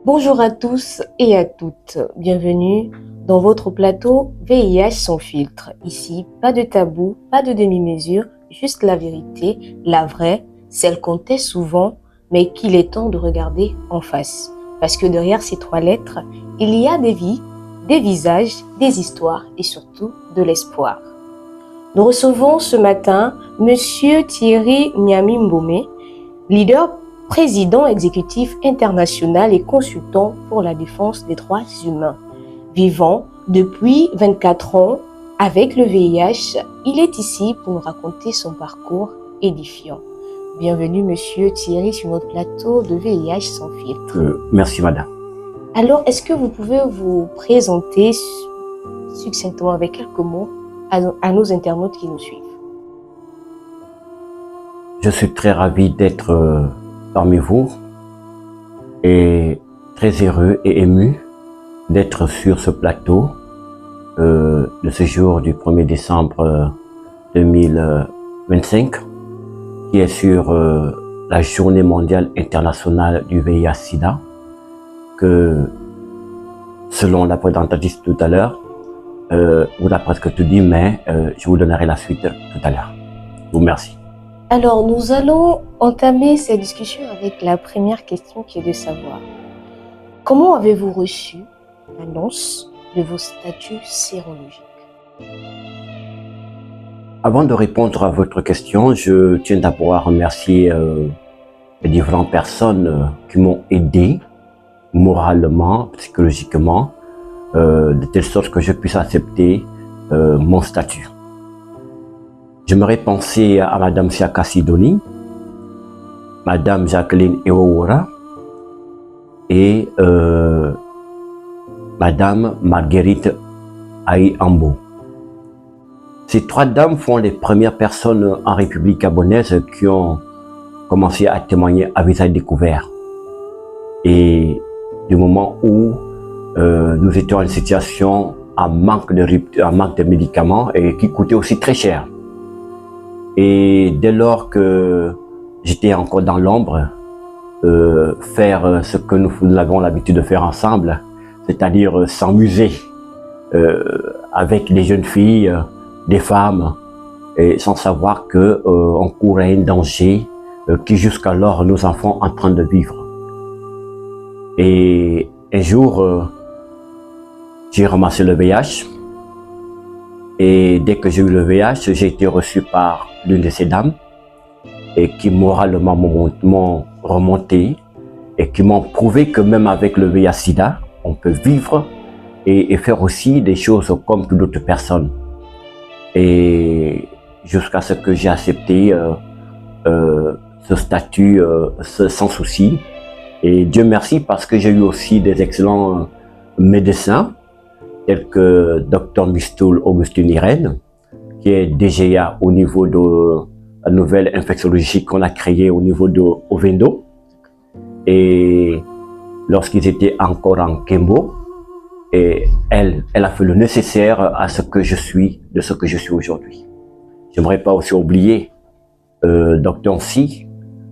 Bonjour à tous et à toutes, bienvenue dans votre plateau VIH sans filtre. Ici, pas de tabou, pas de demi-mesure, juste la vérité, la vraie, celle qu'on tait souvent, mais qu'il est temps de regarder en face. Parce que derrière ces trois lettres, il y a des vies, des visages, des histoires et surtout de l'espoir. Nous recevons ce matin Monsieur Thierry Nyami Mbomé, leader président exécutif international et consultant pour la défense des droits humains. Vivant depuis 24 ans avec le VIH, il est ici pour nous raconter son parcours édifiant. Bienvenue Monsieur Thierry sur notre plateau de VIH sans filtre. Merci madame. Alors, est-ce que vous pouvez vous présenter succinctement avec quelques mots à nos internautes qui nous suivent? Je suis très ravi d'être parmi vous et très heureux et ému d'être sur ce plateau de ce jour du 1er décembre 2025 qui est sur la journée mondiale internationale du VIH-Sida que selon la présentatrice tout à l'heure vous a presque tout dit, mais je vous donnerai la suite tout à l'heure. Je vous remercie. Alors, nous allons entamer cette discussion avec la première question qui est de savoir comment avez-vous reçu l'annonce de vos statuts sérologiques? Avant de répondre à votre question, je tiens d'abord à remercier les différentes personnes qui m'ont aidé moralement, psychologiquement, de telle sorte que je puisse accepter mon statut. J'aimerais penser à Madame Siaka Sidoni, Madame Jacqueline Eowora et Madame Marguerite Aïambo. Ces trois dames font les premières personnes en République gabonaise qui ont commencé à témoigner à visage découvert. Et du moment où nous étions en une situation à manque de médicaments et qui coûtait aussi très cher. Et dès lors que j'étais encore dans l'ombre, faire ce que nous avons l'habitude de faire ensemble, c'est-à-dire s'amuser avec des jeunes filles, des femmes, et sans savoir que on courait un danger qui jusqu'alors nos enfants en train de vivre. Et un jour, j'ai ramassé le VIH. Et dès que j'ai eu le VIH, j'ai été reçu par l'une de ces dames et qui moralement m'ont remonté et qui m'ont prouvé que même avec le VIH-Sida, on peut vivre et faire aussi des choses comme toute d'autres personnes. Et jusqu'à ce que j'ai accepté ce statut sans souci. Et Dieu merci parce que j'ai eu aussi des excellents médecins tels que Dr Mistoul Augustine Irène, qui est DGA au niveau de la nouvelle infectiologie qu'on a créée au niveau de Ovendo. Et lorsqu'ils étaient encore en Kembo, et elle a fait le nécessaire à ce que je suis, de ce que je suis aujourd'hui. J'aimerais pas aussi oublier Dr Si,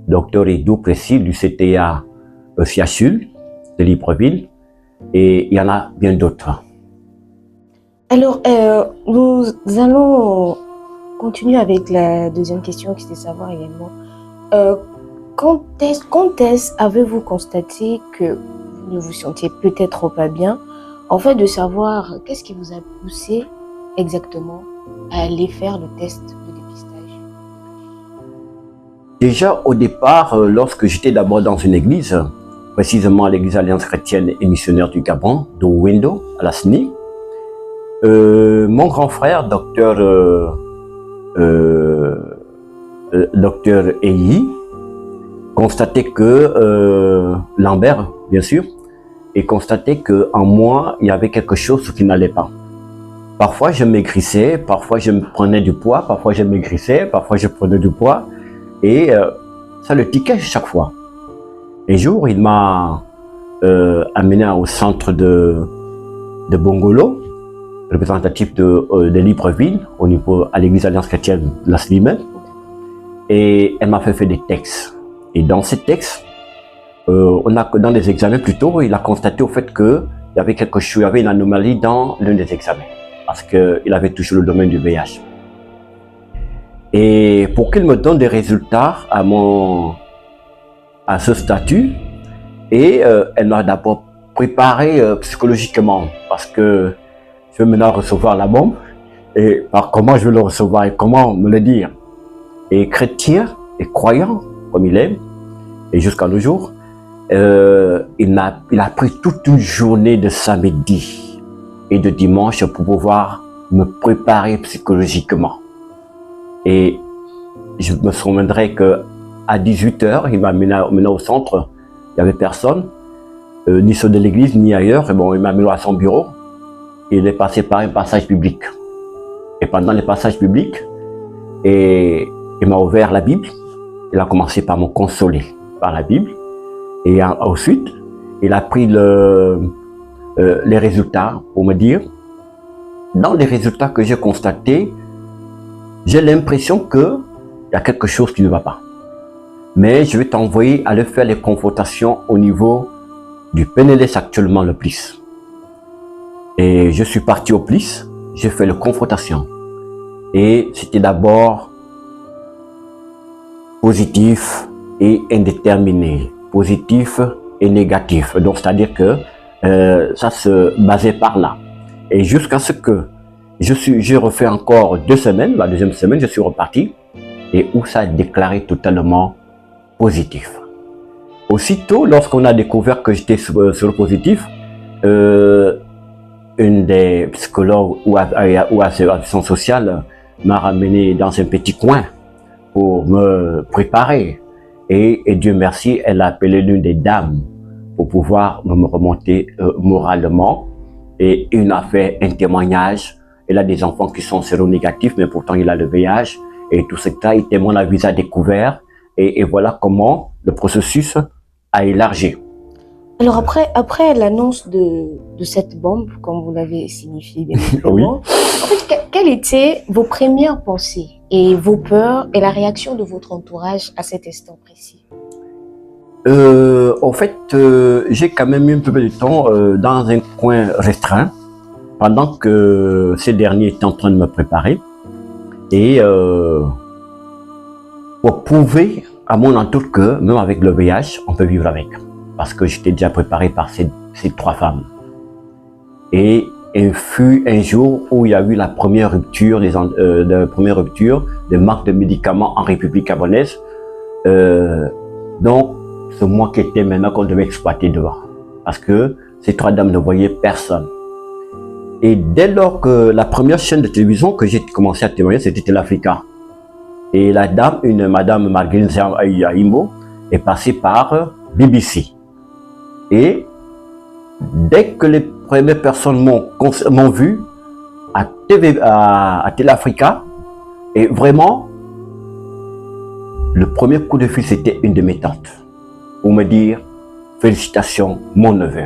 Dr Edou Précis du CTA CHU de Libreville, et il y en a bien d'autres. Alors, nous allons continuer avec la deuxième question qui est de savoir également quand est-ce avez-vous constaté que vous ne vous sentiez peut-être pas bien, en fait de savoir qu'est-ce qui vous a poussé exactement à aller faire le test de dépistage? Déjà au départ, lorsque j'étais d'abord dans une église, précisément l'église Alliance chrétienne et missionnaire du Gabon, de Wendo, à la SNI, mon grand frère, docteur Eyi, constatait que, Lambert, bien sûr, et constatait qu'en moi, il y avait quelque chose qui n'allait pas. Parfois, je maigrissais, parfois je me prenais du poids, parfois je maigrissais, parfois je prenais du poids, et ça le tiquait chaque fois. Un jour, il m'a amené au centre de Bongolo, représentatif de Libreville, au niveau à l'église Alliance chrétienne de la Slimane, et elle m'a fait faire des textes. Et dans ces textes, dans les examens plutôt, il a constaté au fait que il y avait quelque chose, il y avait une anomalie dans l'un des examens, parce qu'il avait touché le domaine du VIH. Et pour qu'il me donne des résultats à ce statut, et elle m'a d'abord préparé psychologiquement, parce que je vais maintenant recevoir la bombe, et par comment je vais le recevoir et comment me le dire. Et chrétien et croyant, comme il est, et jusqu'à nos jours, il a pris toute une journée de samedi et de dimanche pour pouvoir me préparer psychologiquement. Et je me souviendrai que à 18h, il m'a amené au centre, il n'y avait personne, ni ceux de l'église, ni ailleurs. Et bon, il m'a amené à son bureau. Et il est passé par un passage public. Et pendant les passages publics, il m'a ouvert la Bible. Il a commencé par me consoler par la Bible. Et ensuite, il a pris les résultats pour me dire, dans les résultats que j'ai constatés, j'ai l'impression qu'il y a quelque chose qui ne va pas. Mais je vais t'envoyer aller faire les confrontations au niveau du PNLS actuellement le PLIS. Et je suis parti au PLIS, j'ai fait les confrontations. Et c'était d'abord positif et indéterminé, positif et négatif. Donc c'est-à-dire que ça se basait par là. Et jusqu'à ce que j'ai refait encore 2 semaines, la deuxième semaine, je suis reparti, et où ça a déclaré totalement positif. Aussitôt, lorsqu'on a découvert que j'étais sur le positif, une des psychologues ou assistante sociale m'a ramené dans un petit coin pour me préparer. Et Dieu merci, elle a appelé l'une des dames pour pouvoir me remonter moralement. Et il a fait un témoignage. Elle a des enfants qui sont séronégatifs, mais pourtant il a le VIH. Et tout ce cas, il témoigne à visage découvert. Et voilà comment le processus a élargi. Alors après l'annonce de cette bombe, comme vous l'avez signifié bien évidemment, Oui. en fait, quelles étaient vos premières pensées et vos peurs et la réaction de votre entourage à cet instant précis? En fait, j'ai quand même eu un peu de temps dans un coin restreint pendant que ces derniers étaient en train de me préparer et pour prouver à mon entour que même avec le VIH, on peut vivre avec. Parce que j'étais déjà préparé par ces 3 femmes. Et il fut un jour où il y a eu la première rupture, des marques de médicaments en République gabonaise. Donc, c'est moi qui étais maintenant qu'on devait exploiter devant. Parce que ces 3 dames ne voyaient personne. Et dès lors que la première chaîne de télévision que j'ai commencé à témoigner, c'était Telafrica. Et la dame, madame Marguerite Aimbo, est passée par BBC. Et dès que les premières personnes m'ont vu à Telafrica, et vraiment, le premier coup de fil, c'était une de mes tantes pour me dire « Félicitations, mon neveu ».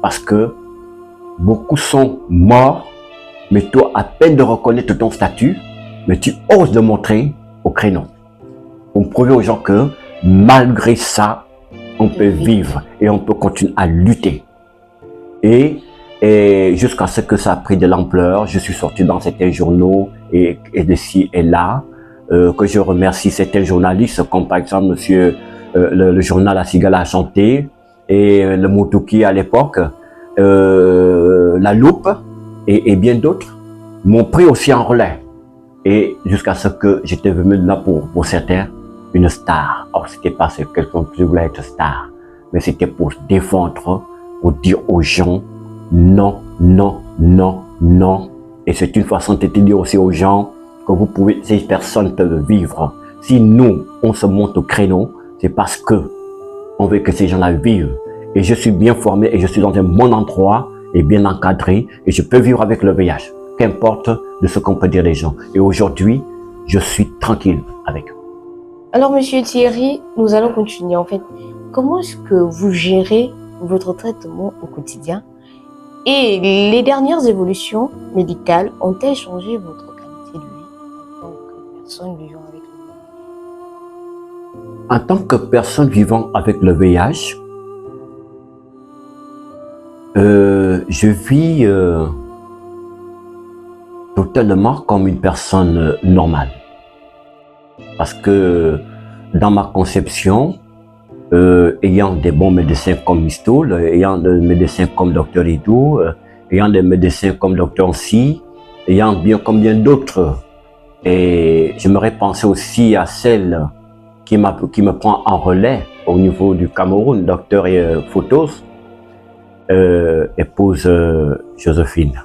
Parce que beaucoup sont morts, mais toi, à peine de reconnaître ton statut, mais tu oses le montrer au créneau. Pour prouver aux gens que malgré ça, on peut vivre et on peut continuer à lutter. Et jusqu'à ce que ça a pris de l'ampleur, je suis sorti dans certains journaux et de ci et là, que je remercie certains journalistes, comme par exemple monsieur, le journal La Cigale a chanté, et le Moutouki à l'époque, La Loupe et bien d'autres m'ont pris aussi en relais. Et jusqu'à ce que j'étais venu là pour certains, une star. Or, c'était pas ce que quelqu'un qui voulait être star, mais c'était pour défendre, pour dire aux gens non, non, non, non. Et c'est une façon de dire aussi aux gens que ces personnes peuvent vivre. Si nous, on se monte au créneau, c'est parce que on veut que ces gens-là vivent. Et je suis bien formé et je suis dans un bon endroit et bien encadré et je peux vivre avec le VIH. Qu'importe de ce qu'on peut dire les gens. Et aujourd'hui, je suis tranquille avec eux. Alors, Monsieur Thierry, nous allons continuer. En fait, comment est-ce que vous gérez votre traitement au quotidien et les dernières évolutions médicales ont-elles changé votre qualité de vie en tant que personne vivant avec le VIH? En tant que personne vivant avec le VIH, Je vis totalement comme une personne normale. Parce que dans ma conception, ayant des bons médecins comme Mistoul, ayant des médecins comme Dr Idou, ayant des médecins comme Dr Nsi, ayant bien combien d'autres. Et j'aimerais penser aussi à celle qui me prend en relais au niveau du Cameroun, Dr Photos, épouse Joséphine.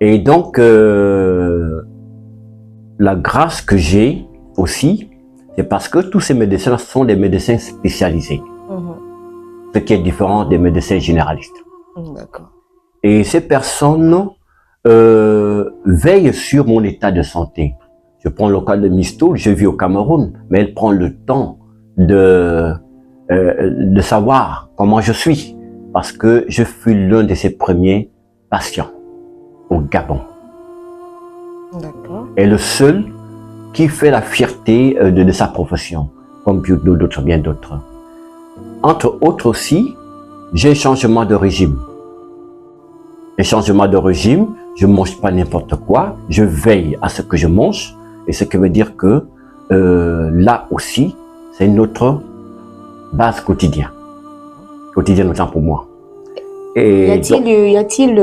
Et donc, la grâce que j'ai aussi, c'est parce que tous ces médecins sont des médecins spécialisés. Ce qui est différent des médecins généralistes. D'accord. Et ces personnes veillent sur mon état de santé. Je prends le cas de Mistoul, je vis au Cameroun, mais elle prend le temps de savoir comment je suis. Parce que je fus l'un de ses premiers patients au Gabon. D'accord. Et le seul qui fait la fierté de sa profession, comme d'autres, bien d'autres. Entre autres aussi, j'ai un changement de régime. Un changement de régime, je ne mange pas n'importe quoi, je veille à ce que je mange, et ce qui veut dire que là aussi, c'est notre base quotidienne. Quotidienne autant pour moi. Et y a-t-il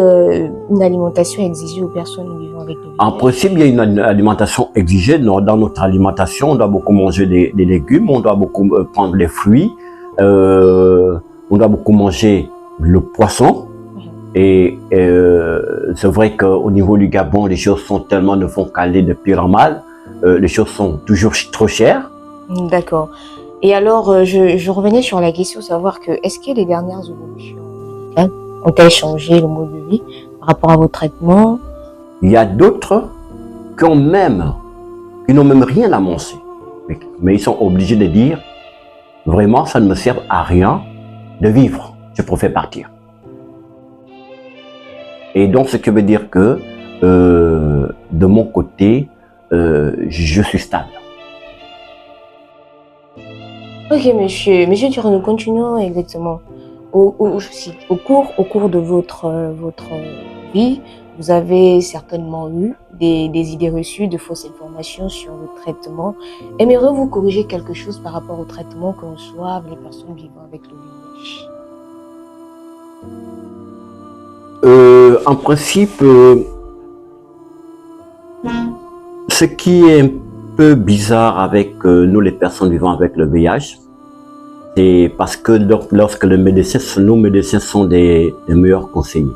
une alimentation exigée aux personnes vivant avec le VIH? En principe, il y a une alimentation exigée. Dans notre alimentation, on doit beaucoup manger des légumes, on doit beaucoup prendre les fruits, on doit beaucoup manger le poisson. Et c'est vrai qu'au niveau du Gabon, les choses sont tellement ne font qu'aller de pire en mal. Les choses sont toujours trop chères. D'accord. Et alors, je revenais sur la question, savoir que est-ce que les dernières évolutions médicales ont-elles changé le mode de vie par rapport à vos traitements? Il y a d'autres qui n'ont même rien annoncé. Mais ils sont obligés de dire, vraiment, ça ne me sert à rien de vivre. Je préfère partir. Et donc, ce qui veut dire que, de mon côté, je suis stable. Ok, monsieur Durand, nous continuons exactement. Au cours de votre vie, vous avez certainement eu des idées reçues, de fausses informations sur le traitement. Aimeriez-vous corriger quelque chose par rapport au traitement que reçoivent les personnes vivant avec le VIH? En principe, ce qui est un peu bizarre avec nous, les personnes vivant avec le VIH, c'est parce que lorsque nos médecins sont des meilleurs conseillers.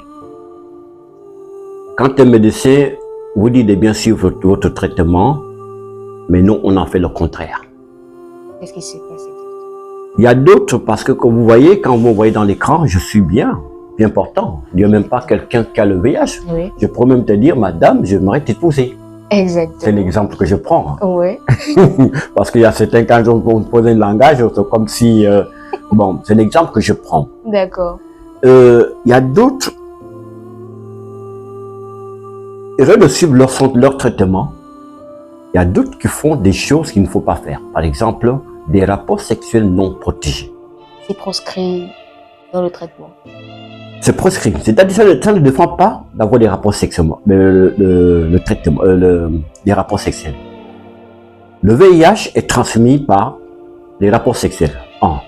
Quand un médecin vous dit de bien suivre votre traitement, mais nous, on en fait le contraire. Qu'est-ce qui s'est passé? Il y a d'autres, parce que comme vous voyez, quand vous me voyez dans l'écran, je suis bien portant. Il n'y a même pas quelqu'un qui a le VIH. Oui. Je pourrais même te dire, madame, j'aimerais t'épouser. Exactement. C'est l'exemple que je prends. Oui. Parce qu'il y a certains, quand on pose un langage, c'est comme si... bon, c'est l'exemple que je prends. D'accord. Il y a d'autres... Ils veulent suivre leur traitement. Il y a d'autres qui font des choses qu'il ne faut pas faire. Par exemple, des rapports sexuels non protégés. C'est proscrit dans le traitement. C'est proscrit. C'est-à-dire ça ne défend pas d'avoir des rapports sexuels, le traitement, des rapports sexuels. Le VIH est transmis par les rapports sexuels.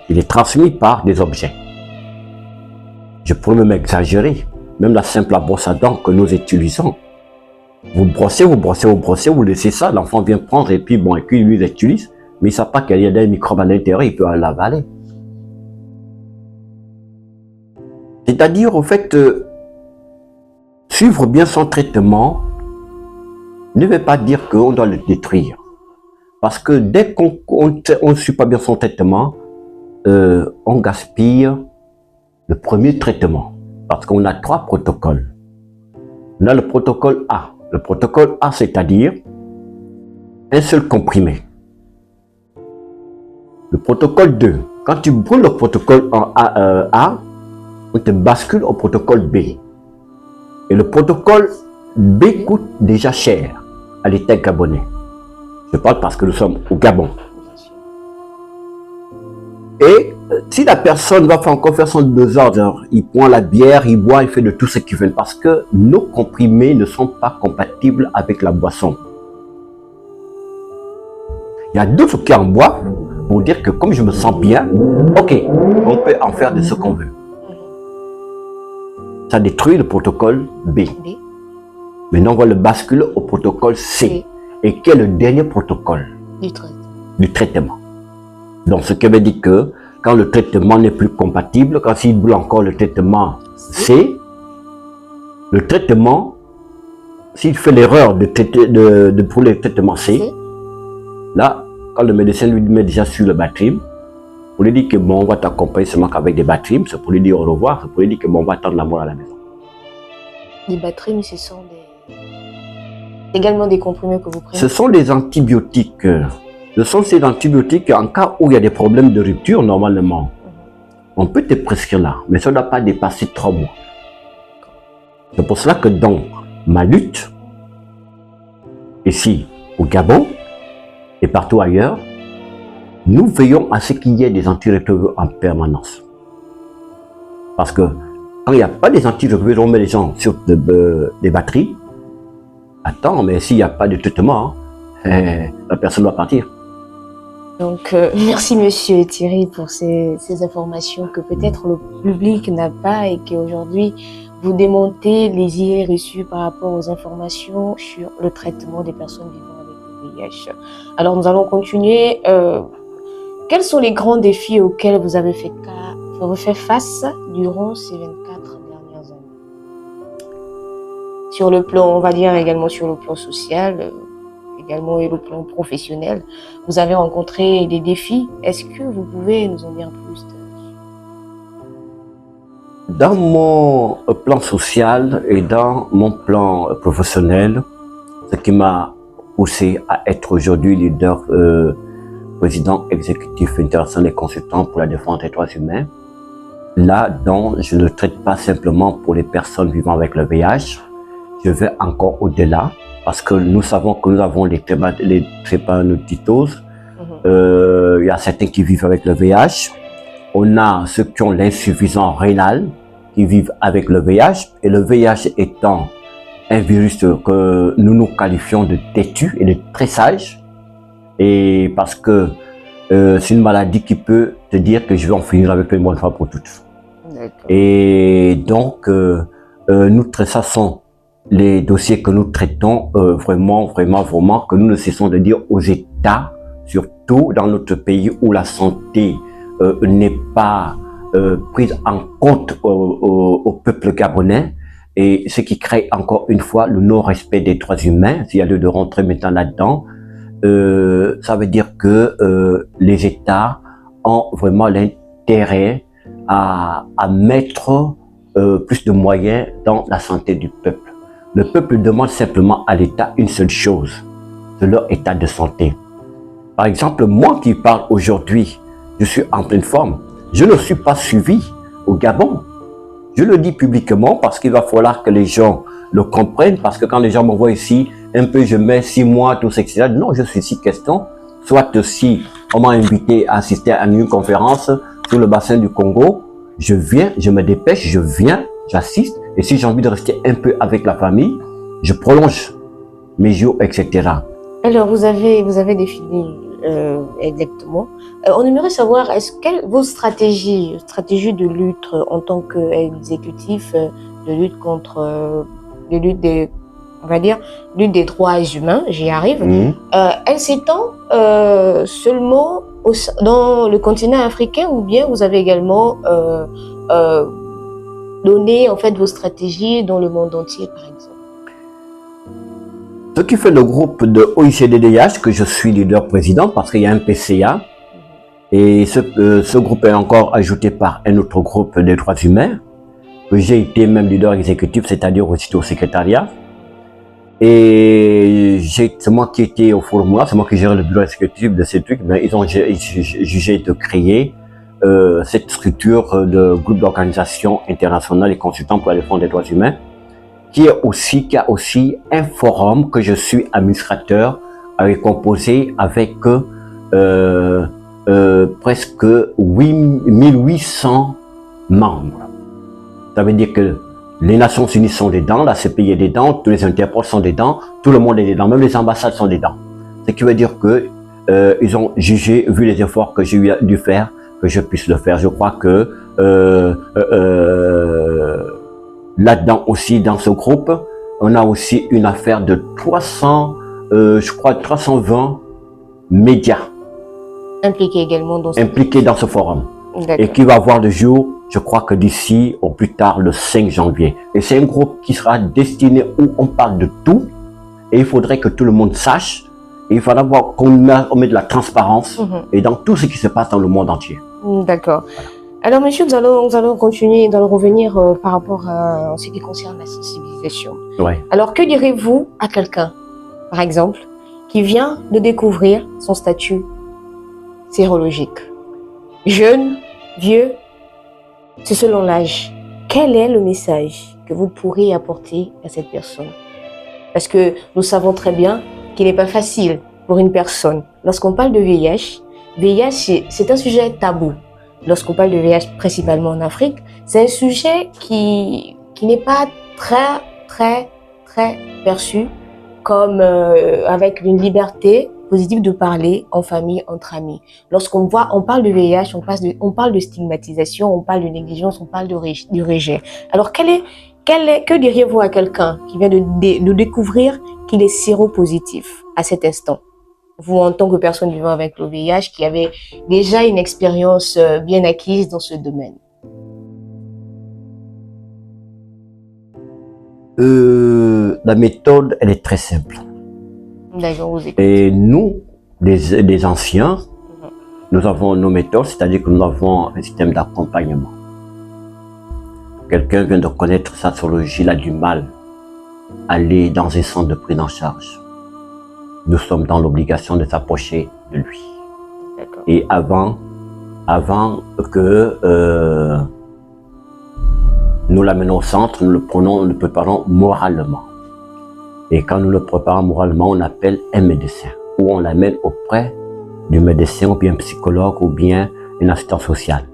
Il est transmis par des objets. Je pourrais même exagérer. Même la simple brosse à dents que nous utilisons. Vous brossez, vous laissez ça, l'enfant vient prendre et puis bon, et puis lui il utilise, mais il ne sait pas qu'il y a des microbes à l'intérieur, il peut l'avaler. C'est-à-dire, au fait, suivre bien son traitement ne veut pas dire qu'on doit le détruire. Parce que dès qu'on ne suit pas bien son traitement, on gaspille le premier traitement. Parce qu'on a 3 protocoles. On a le protocole A. Le protocole A, c'est-à-dire un seul comprimé. Le protocole 2. Quand tu brûles le protocole A, on te bascule au protocole B. Et le protocole B coûte déjà cher à l'État gabonais. Je parle parce que nous sommes au Gabon. Et si la personne va encore faire son désordre, il prend la bière, il boit, il fait de tout ce qu'il veut, parce que nos comprimés ne sont pas compatibles avec la boisson. Il y a d'autres qui en boivent pour dire que comme je me sens bien, ok, on peut en faire de ce qu'on veut. Ça détruit le protocole B. Maintenant, on va le basculer au protocole C. Et qui est le dernier protocole du traitement. Donc, ce qui veut dire que quand le traitement n'est plus compatible, quand il voulait encore le traitement C, le traitement, s'il fait l'erreur de prendre le traitement C, là, quand le médecin lui met déjà sur le Bactrim, pour lui dire que bon, on va t'accompagner seulement qu'avec des Bactrim, c'est pour lui dire au revoir, c'est pour lui dire que bon, on va attendre la mort à la maison. Les Bactrim, ce sont également des comprimés que vous prenez? Ce sont des antibiotiques. Ce sont ces antibiotiques en cas où il y a des problèmes de rupture, normalement. On peut te prescrire là, mais ça ne doit pas dépasser 3 mois. C'est pour cela que dans ma lutte, ici au Gabon et partout ailleurs, nous veillons à ce qu'il y ait des antirétroviraux en permanence. Parce que quand il n'y a pas des antirétroviraux, on met les gens sur des batteries. Attends, mais s'il n'y a pas de traitement, la personne doit partir. Donc, merci Monsieur Thierry pour ces informations que peut-être le public n'a pas et qu'aujourd'hui, vous démontez les idées reçues par rapport aux informations sur le traitement des personnes vivant avec le VIH. Alors, nous allons continuer. Quels sont les grands défis auxquels vous avez fait face durant ces 24 dernières années? Sur le plan, on va dire également sur le plan social, également et le plan professionnel, vous avez rencontré des défis. Est-ce que vous pouvez nous en dire plus? Dans mon plan social et dans mon plan professionnel, ce qui m'a poussé à être aujourd'hui leader président exécutif international et consultant pour la défense des droits humains, là, donc, je ne traite pas simplement pour les personnes vivant avec le VIH, je vais encore au-delà, parce que nous savons que nous avons les drépanocytoses. Il y a certains qui vivent avec le VIH. On a ceux qui ont l'insuffisance rénale, qui vivent avec le VIH. Et le VIH étant un virus que nous qualifions de têtu et de très sage. Et parce que c'est une maladie qui peut te dire que je vais en finir avec une bonne fois pour toutes. Et donc, ça sont les dossiers que nous traitons vraiment, que nous ne cessons de dire aux États, surtout dans notre pays où la santé n'est pas prise en compte au peuple gabonais, et ce qui crée encore une fois le non-respect des droits humains. S'il y a lieu de rentrer maintenant là-dedans, ça veut dire que les États ont vraiment l'intérêt à mettre plus de moyens dans la santé du peuple. Le peuple demande simplement à l'État une seule chose, c'est leur état de santé. Par exemple, moi qui parle aujourd'hui, je suis en pleine forme. Je ne suis pas suivi au Gabon. Je le dis publiquement parce qu'il va falloir que les gens le comprennent, parce que quand les gens me voient ici, un peu je mets 6 mois, tout ça, etc. Non, je suis ici question. Soit si on m'a invité à assister à une conférence sur le bassin du Congo, je viens, je me dépêche, je viens, j'assiste. Et si j'ai envie de rester un peu avec la famille, je prolonge mes jours, etc. Alors, vous avez défini exactement. On aimerait savoir, vos stratégies de lutte en tant qu'exécutif de lutte contre, lutte des droits humains, j'y arrive, elle s'étend seulement dans le continent africain, ou bien vous avez également donné en fait vos stratégies dans le monde entier, par exemple? Ce qui fait le groupe de OICDDH, que je suis leader président, parce qu'il y a un PCA, et ce groupe est encore ajouté par un autre groupe des droits humains, que j'ai été même leader exécutif, c'est-à-dire aussi au secrétariat. Et c'est moi qui étais au forum, c'est moi qui gérais le bureau exécutif de ces trucs, mais ils ont jugé de créer cette structure de groupe d'organisation internationale et consultant pour la défense des droits humains, qui a aussi un forum que je suis administrateur, composé avec presque 1800 membres. Ça veut dire que les Nations Unies sont dedans, la CPI est dedans, tous les Interpol sont dedans, tout le monde est dedans, même les ambassades sont dedans. Ce qui veut dire que ils ont jugé, vu les efforts que j'ai dû faire, que je puisse le faire. Je crois que là-dedans aussi, dans ce groupe, on a aussi une affaire de 320 médias Impliqué également dans impliqués dans ce forum. Et qui va voir le jour, je crois que d'ici au plus tard le 5 janvier. Et c'est un groupe qui sera destiné où on parle de tout. Et il faudrait que tout le monde sache. Et il faudra voir qu'on met de la transparence et dans tout ce qui se passe dans le monde entier. D'accord. Alors, monsieur, nous allons continuer, nous allons revenir par rapport à ce qui concerne la sensibilisation. Ouais. Alors, que direz-vous à quelqu'un, par exemple, qui vient de découvrir son statut sérologique? Jeune, vieux, c'est selon l'âge. Quel est le message que vous pourrez apporter à cette personne? Parce que nous savons très bien qu'il n'est pas facile pour une personne. Lorsqu'on parle de VIH, c'est un sujet tabou. Lorsqu'on parle de VIH principalement en Afrique, c'est un sujet qui n'est pas très perçu comme avec une liberté positive de parler en famille, entre amis. Lorsqu'on parle de VIH, on parle de stigmatisation, on parle de négligence, on parle du rejet. Alors, que diriez-vous à quelqu'un qui vient de découvrir qu'il est séropositif à cet instant? Vous, en tant que personne vivant avec le VIH, qui avait déjà une expérience bien acquise dans ce domaine. La méthode, elle est très simple. D'accord, vous écoutez. Et nous, les anciens, nous avons nos méthodes, c'est-à-dire que nous avons un système d'accompagnement. Quelqu'un vient de connaître sa sérologie, il a du mal à aller dans un centre de prise en charge. Nous sommes dans l'obligation de s'approcher de lui. Et avant que nous l'amenons au centre, nous le préparons moralement. Et quand nous le préparons moralement, on appelle un médecin, ou on l'amène auprès du médecin, ou bien un psychologue, ou bien un assistant social.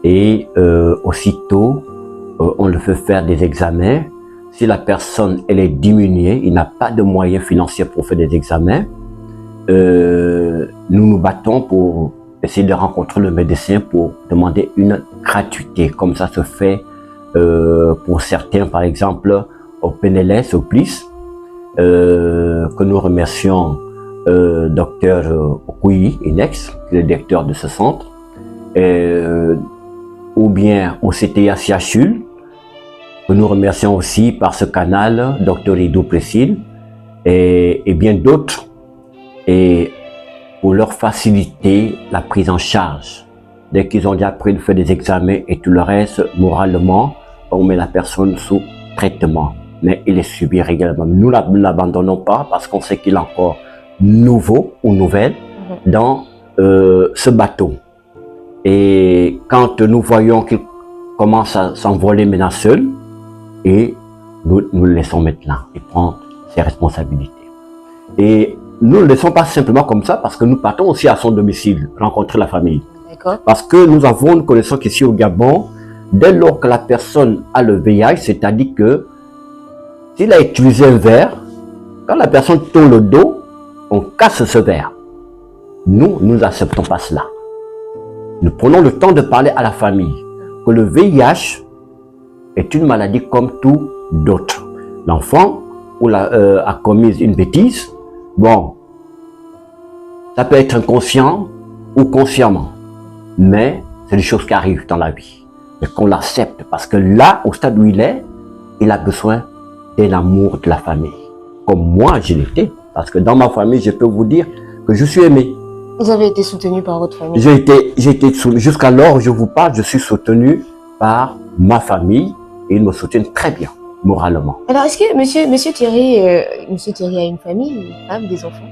Et aussitôt, on le fait faire des examens. Si la personne elle est diminuée, il n'a pas de moyens financiers pour faire des examens, nous nous battons pour essayer de rencontrer le médecin pour demander une gratuité. Comme ça se fait pour certains, par exemple, au PNLS, au PLIS, que nous remercions Dr Okuyi Inex, qui est le directeur de ce centre, ou bien au CTA CHUL, que nous remercions aussi par ce canal, Dr Idou Plessine, et bien d'autres, et pour leur faciliter la prise en charge. Dès qu'ils ont déjà appris de faire des examens et tout le reste, moralement, on met la personne sous traitement. Mais il est subi régulièrement. Nous ne l'abandonnons pas parce qu'on sait qu'il est encore nouveau ou nouvelle dans ce bateau. Et quand nous voyons qu'il commence à s'envoler maintenant seul, et nous le laissons maintenant et prendre ses responsabilités. Et nous ne le laissons pas simplement comme ça parce que nous partons aussi à son domicile, rencontrer la famille. Parce que nous avons une connaissance qu'ici au Gabon, dès lors que la personne a le VIH, c'est-à-dire que s'il a utilisé un verre, quand la personne tourne le dos, on casse ce verre. Nous n'acceptons pas cela. Nous prenons le temps de parler à la famille que le VIH est une maladie comme tout d'autres. L'enfant a commis une bêtise, bon, ça peut être inconscient ou consciemment, mais c'est des choses qui arrivent dans la vie. Mais qu'on l'accepte parce que là, au stade où il a besoin d'un amour de la famille. Comme moi, je l'étais. Parce que dans ma famille, je peux vous dire que je suis aimé. Vous avez été soutenu par votre famille? J'ai été soutenu. Jusqu'alors, je vous parle, je suis soutenu par ma famille et ils me soutiennent très bien, moralement. Alors, est-ce que monsieur Thierry a une famille, une femme, des enfants?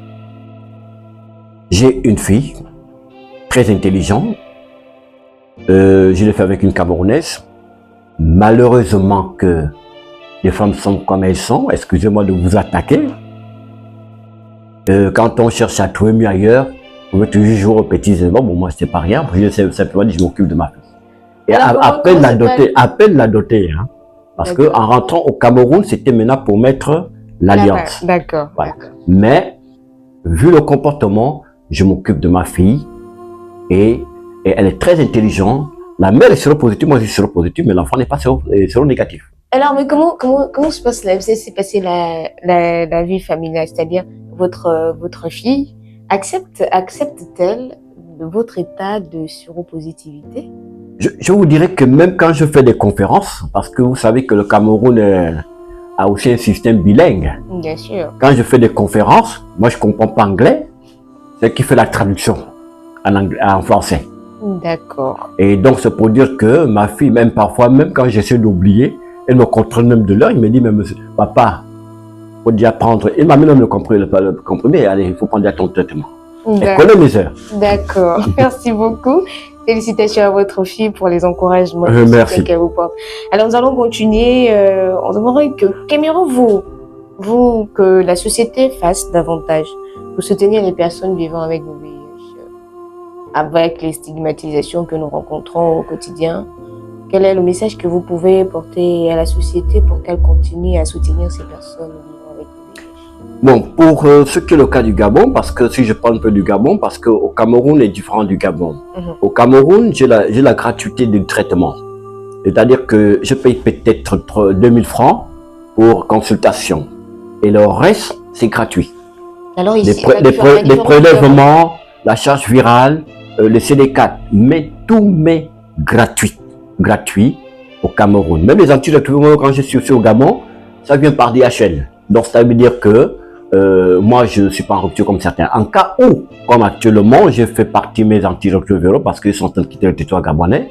J'ai une fille, très intelligente. Je l'ai fait avec une Camerounaise. Malheureusement que les femmes sont comme elles sont, excusez-moi de vous attaquer. Quand on cherche à trouver mieux ailleurs, pouvez toujours répéter, bon, moi, c'est pas rien. Je sais simplement dire, je m'occupe de ma fille. Et Alors, à peine la doter, hein. Parce que en rentrant au Cameroun, c'était maintenant pour mettre l'alliance. D'accord. Voilà. Mais, vu le comportement, je m'occupe de ma fille et elle est très intelligente. La mère est séropositive, moi je suis séropositive, mais l'enfant n'est pas séronégatif. Alors, mais comment se passe s'est passée la vie familiale? C'est-à-dire, votre fille accepte-t-elle de votre état de séropositivité? Je vous dirais que même quand je fais des conférences, parce que vous savez que le Cameroun a aussi un système bilingue. Bien sûr. Quand je fais des conférences, moi je comprends pas anglais, c'est qui fait la traduction en français. D'accord. Et donc c'est pour dire que ma fille, même parfois, même quand j'essaie d'oublier, elle me contrôle même de l'heure, il me dit, mais monsieur, papa, faut déjà prendre, il m'a même le comprimé, allez, il faut prendre déjà ton traitement. Elle connaît mes heures. D'accord, merci beaucoup. Félicitations à votre fille pour les encouragements qu'elle vous porte. Alors nous allons continuer. On demandera qu'aimeriez-vous que la société fasse davantage pour soutenir les personnes vivant avec le VIH, avec les stigmatisations que nous rencontrons au quotidien? Quel est le message que vous pouvez porter à la société pour qu'elle continue à soutenir ces personnes vivant avec le VIH? Bon, pour ce qui est le cas du Gabon, parce que si je parle un peu du Gabon, parce qu'au Cameroun est différent du Gabon. Au Cameroun, j'ai la gratuité du traitement. C'est-à-dire que je paye peut-être 2000 francs pour consultation. Et le reste, c'est gratuit. Alors ici, les prélèvements, la charge virale, le CD4, mais tout m'est gratuit au Cameroun. Même les antirétroviraux, quand je suis aussi au Gabon, ça vient par DHL. Donc ça veut dire que moi, je ne suis pas en rupture comme certains. En cas où, comme actuellement, je fais partie de mes antirétroviraux parce qu'ils sont en train de quitter le territoire gabonais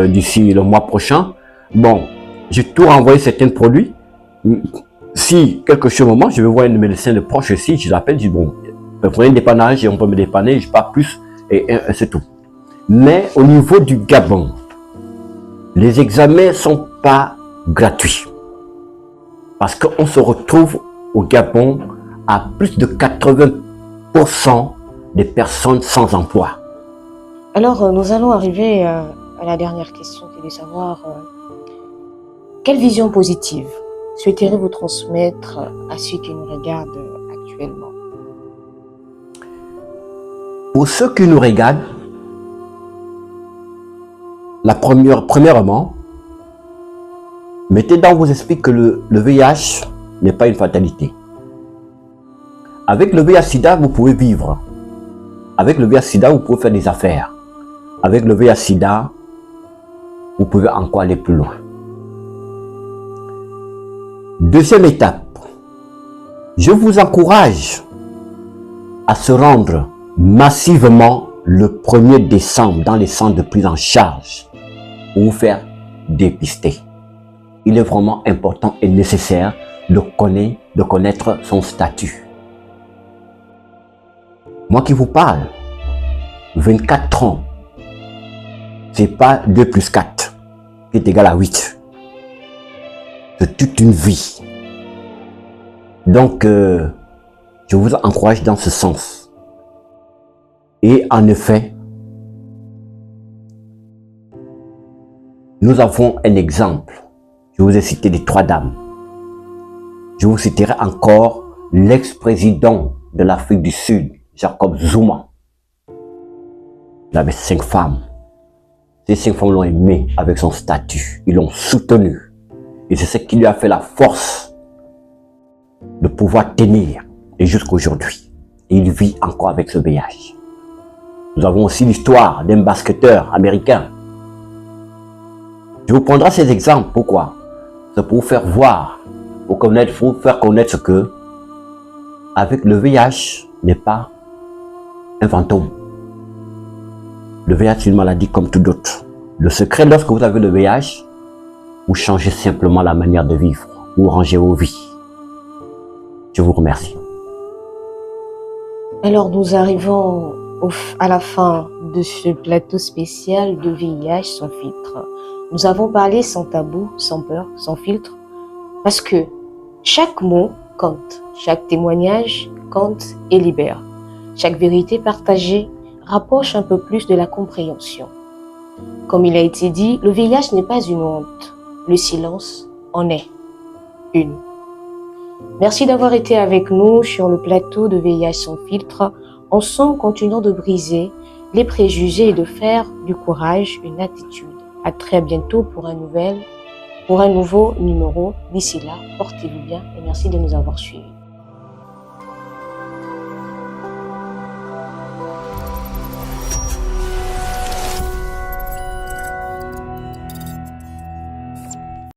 d'ici le mois prochain. Bon, j'ai tout renvoyé certains produits. Si quelque chose moment, je vais voir un médecin de proche ici, je l'appelle, je dis bon, prenez un dépannage et on peut me dépanner, je pars plus et c'est tout. Mais au niveau du Gabon, les examens sont pas gratuits. Parce qu'on se retrouve au Gabon à plus de 80% des personnes sans emploi. Alors, nous allons arriver à la dernière question, qui est de savoir quelle vision positive souhaiterez-vous transmettre à ceux qui nous regardent actuellement? Pour ceux qui nous regardent, premièrement, mettez dans vos esprits que le VIH n'est pas une fatalité. Avec le VIH-Sida, vous pouvez vivre. Avec le VIH-Sida, vous pouvez faire des affaires. Avec le VIH-Sida, vous pouvez encore aller plus loin. Deuxième étape, je vous encourage à se rendre massivement le 1er décembre dans les centres de prise en charge pour vous faire dépister. Il est vraiment important et nécessaire de connaître son statut. Moi qui vous parle, 24 ans, c'est pas 2 plus 4 qui est égal à 8. C'est toute une vie. Donc, je vous encourage dans ce sens. Et en effet, nous avons un exemple. Je vous ai cité les 3 dames. Je vous citerai encore l'ex-président de l'Afrique du Sud, Jacob Zuma. Il avait 5 femmes. Ces 5 femmes l'ont aimé avec son statut. Ils l'ont soutenu. Et c'est ce qui lui a fait la force de pouvoir tenir. Et jusqu'aujourd'hui, il vit encore avec ce VIH. Nous avons aussi l'histoire d'un basketteur américain. Je vous prendrai ces exemples. Pourquoi? C'est pour vous faire voir, pour vous faire connaître que avec le VIH n'est pas un fantôme. Le VIH est une maladie comme tout d'autres. Le secret, lorsque vous avez le VIH, vous changez simplement la manière de vivre. Vous rangez vos vies. Je vous remercie. Alors, nous arrivons à la fin de ce plateau spécial de VIH sans filtre. Nous avons parlé sans tabou, sans peur, sans filtre, parce que chaque mot compte, chaque témoignage compte et libère. Chaque vérité partagée rapproche un peu plus de la compréhension. Comme il a été dit, le VIH n'est pas une honte. Le silence en est une. Merci d'avoir été avec nous sur le plateau de VIH sans filtre. Ensemble, continuons de briser les préjugés et de faire du courage une attitude. À très bientôt pour un nouveau numéro. D'ici là, portez-vous bien et merci de nous avoir suivis.